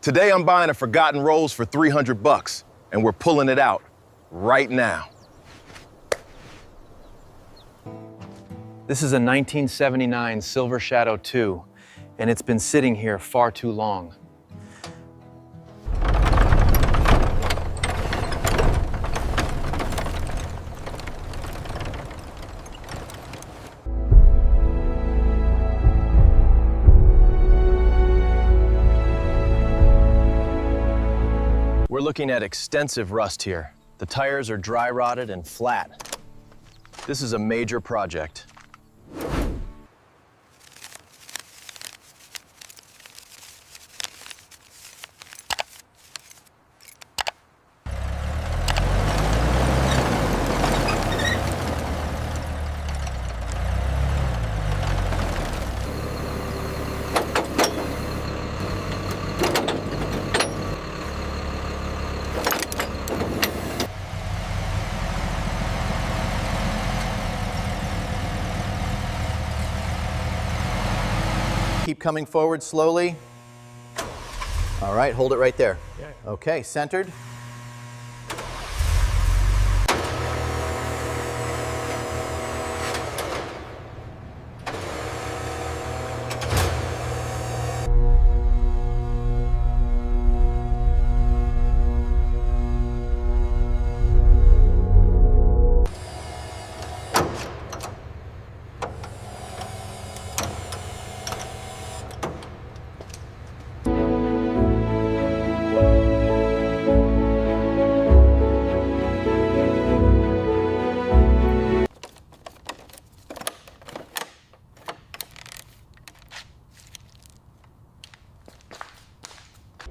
Today I'm buying a forgotten Rolls for 300 bucks, and we're pulling it out right now. This is a 1979 Silver Shadow II, and it's been sitting here far too long. We're looking at extensive rust here. The tires are dry rotted and flat. This is a major project. Keep coming forward slowly. All right, hold it right there. Okay, centered.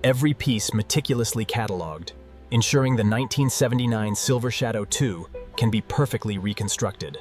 Every piece meticulously cataloged, ensuring the 1979 Silver Shadow II can be perfectly reconstructed.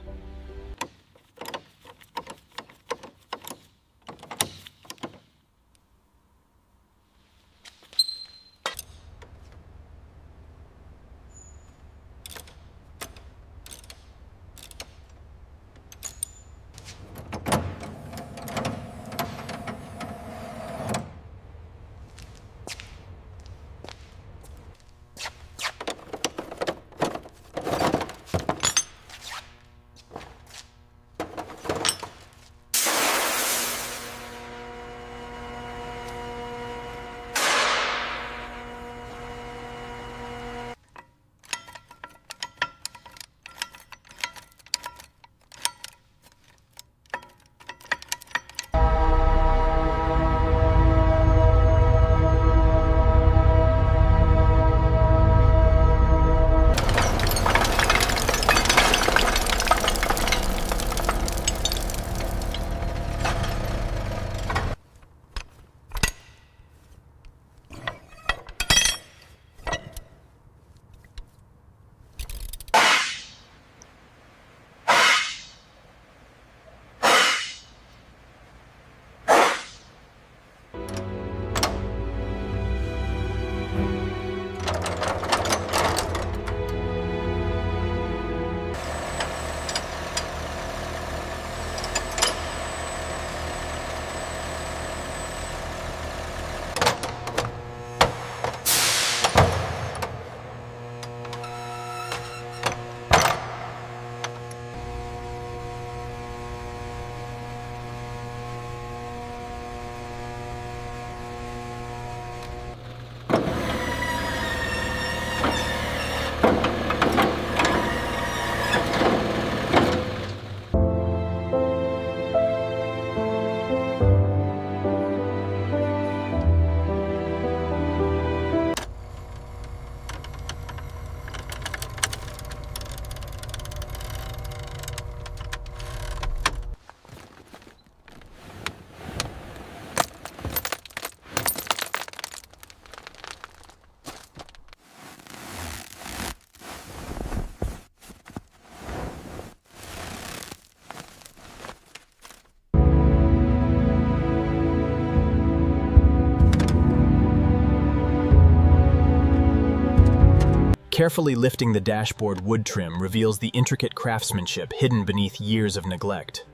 Carefully lifting the dashboard wood trim reveals the intricate craftsmanship hidden beneath years of neglect.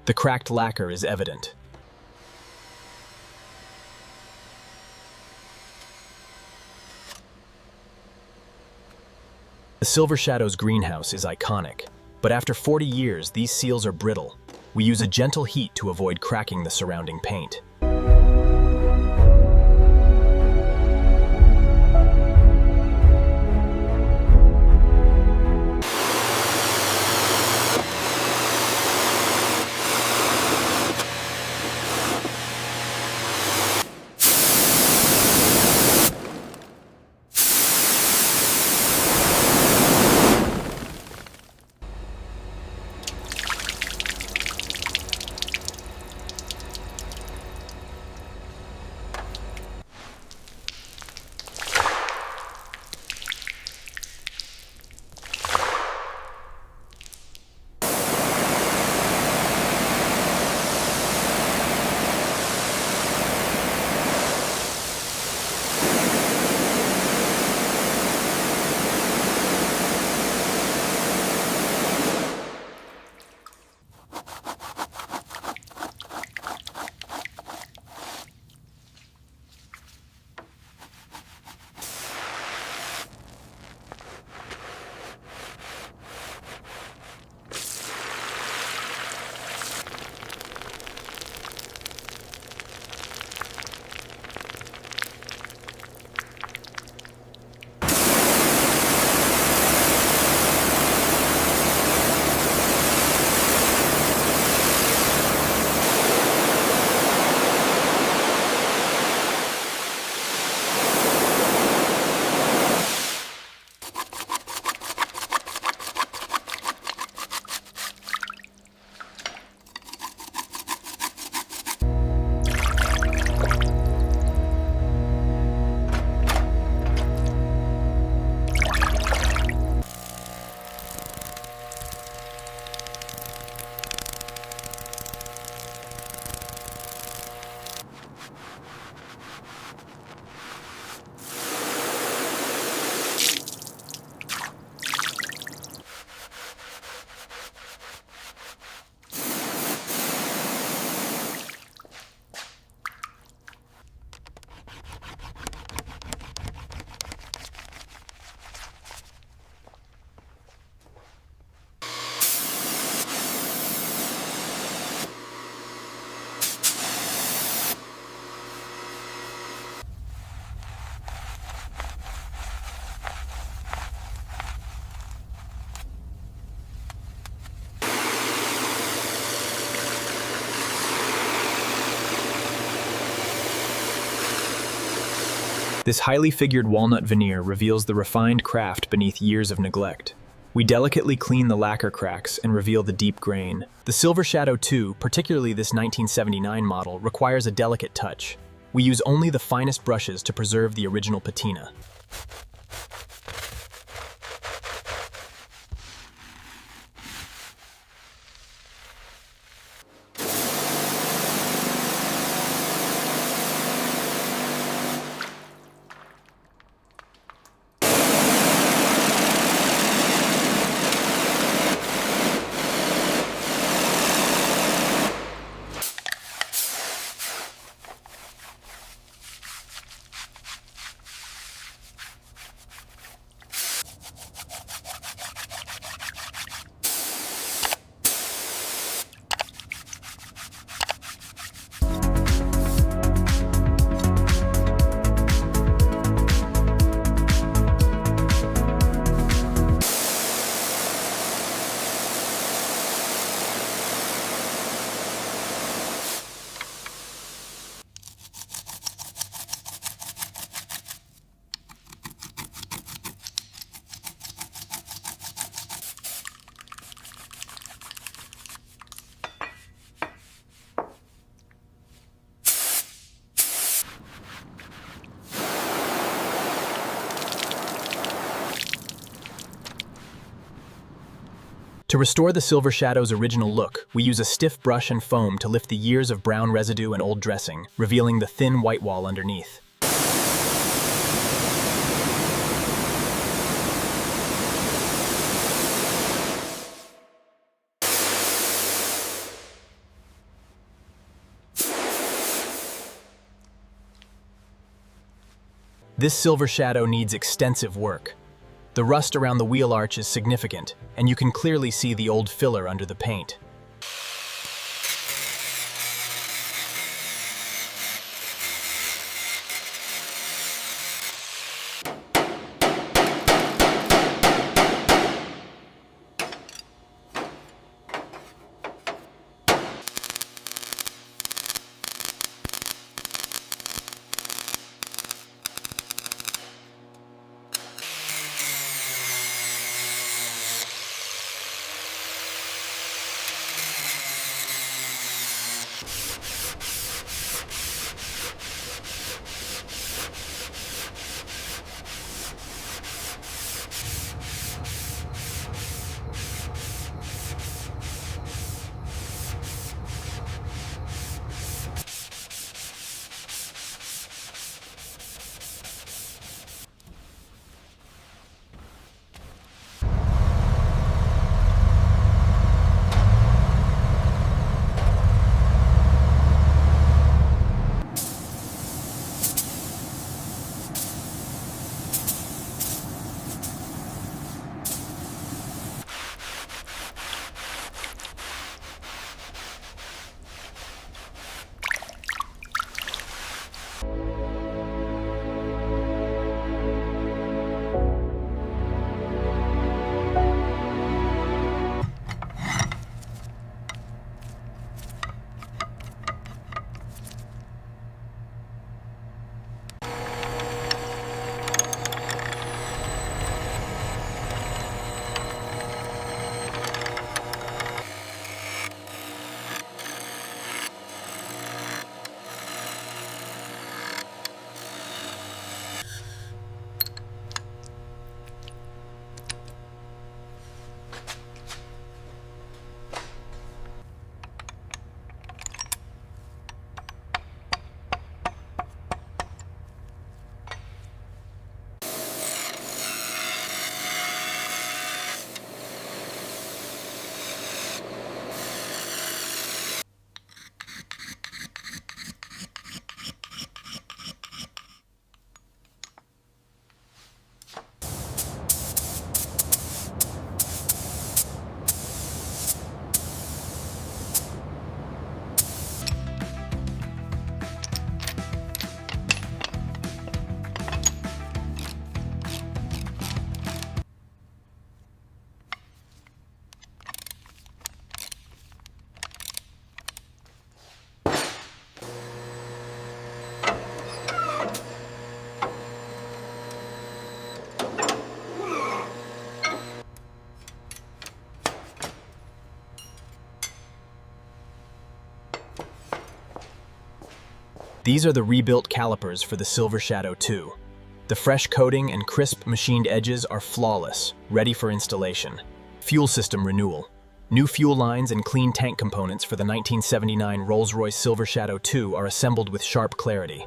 The cracked lacquer is evident. The Silver Shadow's greenhouse is iconic, but after 40 years, these seals are brittle. We use a gentle heat to avoid cracking the surrounding paint. This highly figured walnut veneer reveals the refined craft beneath years of neglect. We delicately clean the lacquer cracks and reveal the deep grain. The Silver Shadow II, particularly this 1979 model, requires a delicate touch. We use only the finest brushes to preserve the original patina. To restore the Silver Shadow's original look, we use a stiff brush and foam to lift the years of brown residue and old dressing, revealing the thin white wall underneath. This Silver Shadow needs extensive work. The rust around the wheel arch is significant, and you can clearly see the old filler under the paint. These are the rebuilt calipers for the Silver Shadow II. The fresh coating and crisp machined edges are flawless, ready for installation. Fuel system renewal. New fuel lines and clean tank components for the 1979 Rolls-Royce Silver Shadow II are assembled with sharp clarity.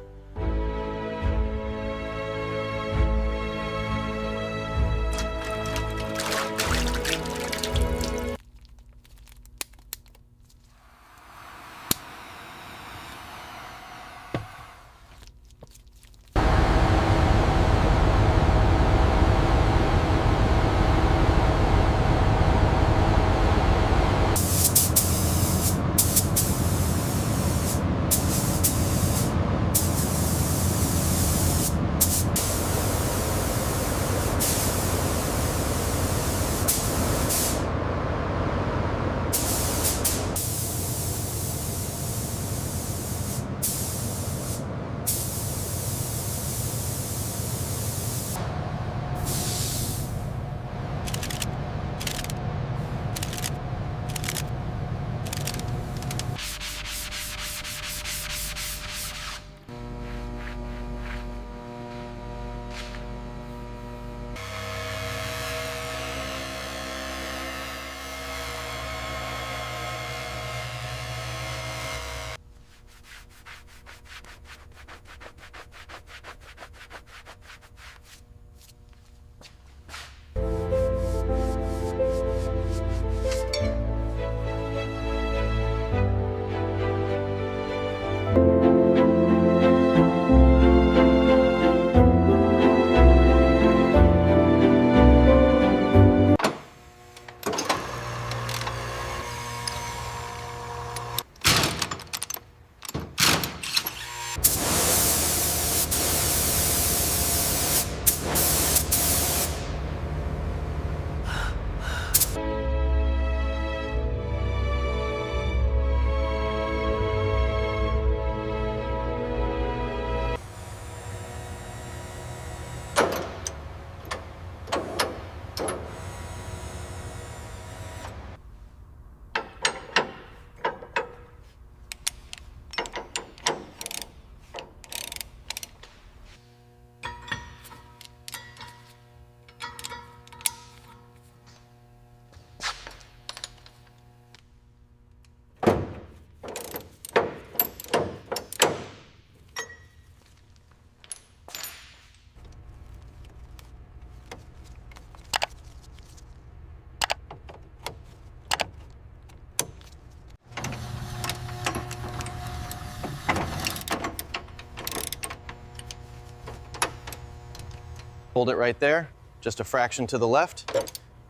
Hold it right there, just a fraction to the left.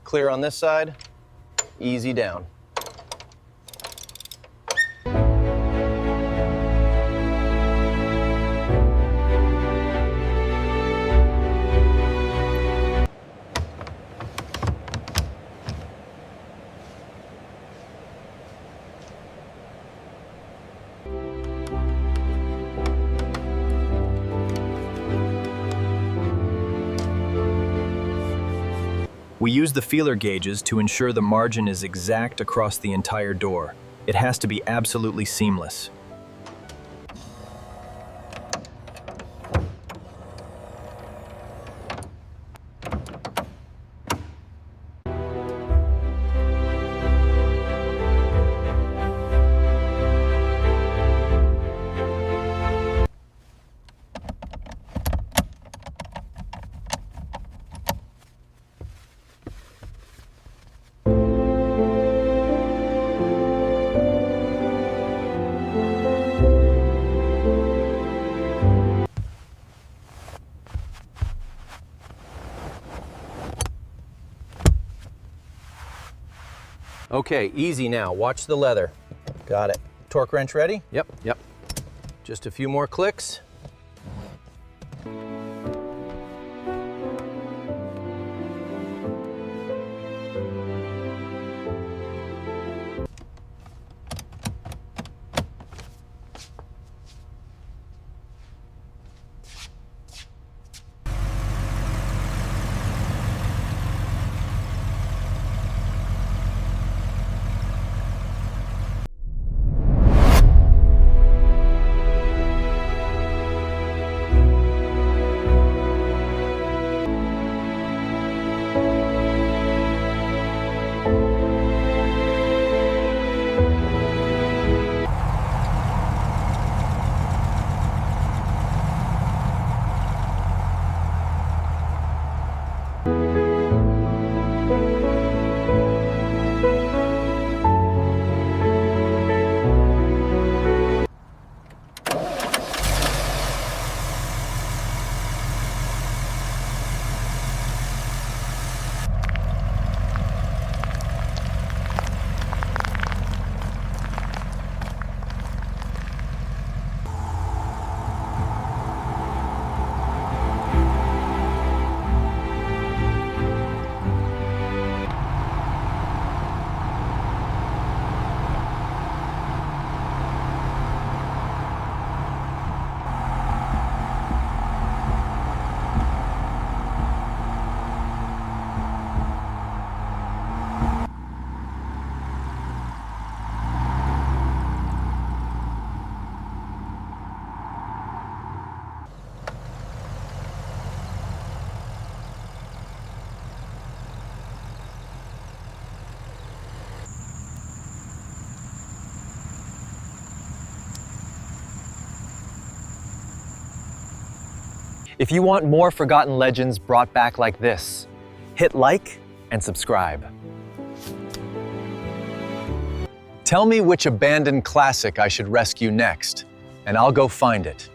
Clear on this side, easy down. We use the feeler gauges to ensure the margin is exact across the entire door. It has to be absolutely seamless. Okay, easy now. Watch the leather. Got it. Torque wrench ready? Yep. Just a few more clicks. If you want more forgotten legends brought back like this, hit like and subscribe. Tell me which abandoned classic I should rescue next, and I'll go find it.